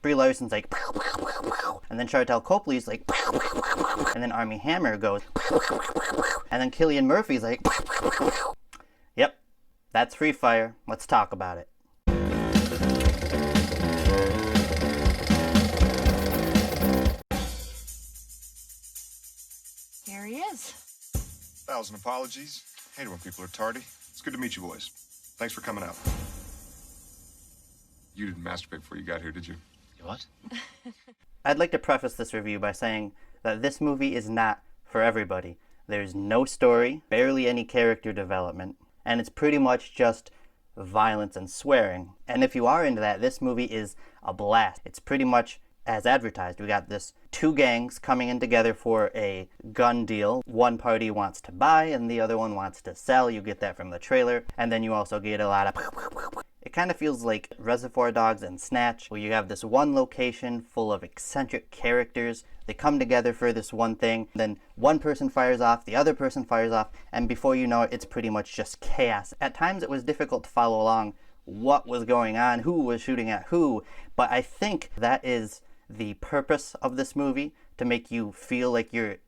Brie Larson's like, pow, pow, pow, pow. And then Chiwetel Copley's like, pow, pow, pow, pow. And then Armie Hammer goes, pow, pow, pow, pow, pow. And then Cillian Murphy's like, pow, pow, pow, pow. Yep, that's Free Fire. Let's talk about it. Here he is. 1,000 apologies. Hate it when people are tardy. It's good to meet you boys. Thanks for coming out. You didn't masturbate before you got here, did you? What? I'd like to preface this review by saying that this movie is not for everybody. There's no story, barely any character development, and it's pretty much just violence and swearing. And if you are into that, this movie is a blast. It's pretty much as advertised. We got this two gangs coming in together for a gun deal. One party wants to buy and the other one wants to sell. You get that from the trailer. And then you also get a lot of... It kind of feels like Reservoir Dogs and Snatch, where you have this one location full of eccentric characters. They come together for this one thing. Then one person fires off, the other person fires off, and before you know it, it's pretty much just chaos. At times it was difficult to follow along what was going on, who was shooting at who, but I think that is the purpose of this movie, to make you feel like you're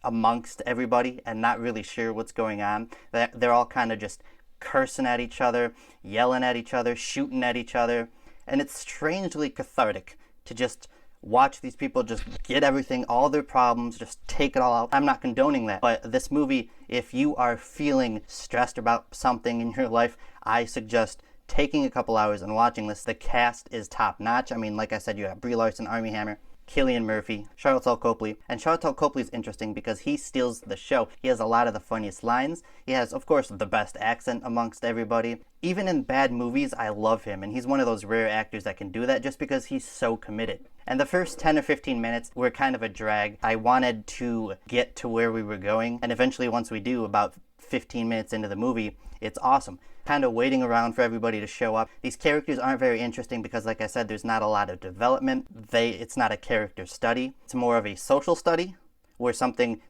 amongst everybody and not really sure what's going on. That they're all kind of just cursing at each other, yelling at each other, shooting at each other, and it's strangely cathartic to just watch these people just get everything, all their problems, just take it all out. I'm not condoning that, but this movie, if you are feeling stressed about something in your life, I suggest taking a couple hours and watching this. The cast is top notch. I mean, like I said, you have Brie Larson, Armie Hammer, Cillian Murphy, Chiwetel Copley. And Chiwetel Copley is interesting because he steals the show. He has a lot of the funniest lines. He has, of course, the best accent amongst everybody. Even in bad movies, I love him. And he's one of those rare actors that can do that just because he's so committed. And the first 10 or 15 minutes were kind of a drag. I wanted to get to where we were going. And eventually, once we do, about 15 minutes into the movie, it's awesome. Kind of waiting around for everybody to show up. These characters aren't very interesting because, like I said, there's not a lot of development. It's not a character study. It's more of a social study where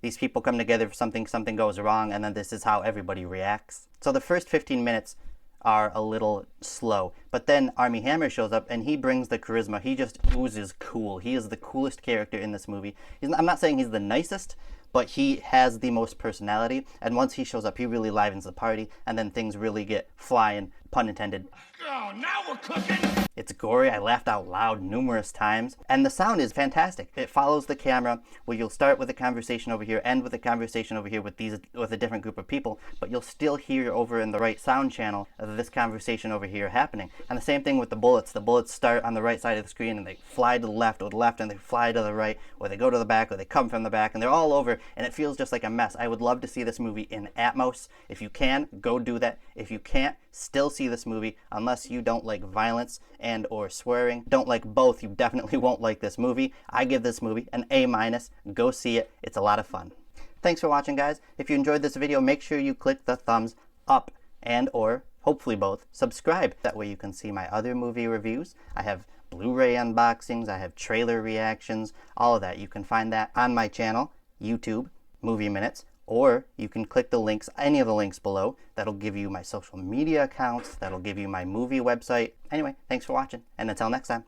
these people come together for something goes wrong, and then this is how everybody reacts. So the first 15 minutes are a little slow, but then Armie Hammer shows up and he brings the charisma. He just oozes cool. He is the coolest character in this movie. I'm not saying he's the nicest, but he has the most personality, and once he shows up, he really livens the party, and then things really get flying, pun intended. Oh, now we're cooking! It's gory. I laughed out loud numerous times, and the sound is fantastic. It follows the camera, where you'll start with a conversation over here, end with a conversation over here with a different group of people, but you'll still hear over in the right sound channel this conversation over here happening. And the same thing with the bullets. The bullets start on the right side of the screen, and they fly to the left, and they fly to the right, or they go to the back, or they come from the back, and they're all over, and it feels just like a mess. I would love to see this movie in Atmos. If you can, go do that. If you can't, still see this movie, unless you don't like violence and or swearing. Don't like both, you definitely won't like this movie. I give this movie an A-. Go see it. It's a lot of fun. Thanks for watching, guys. If you enjoyed this video, make sure you click the thumbs up and or, hopefully both, subscribe. That way you can see my other movie reviews. I have Blu-ray unboxings, I have trailer reactions, all of that. You can find that on my channel, YouTube, Movie Minutes, or you can click the links, any of the links below. That'll give you my social media accounts, that'll give you my movie website. Anyway, thanks for watching, and until next time.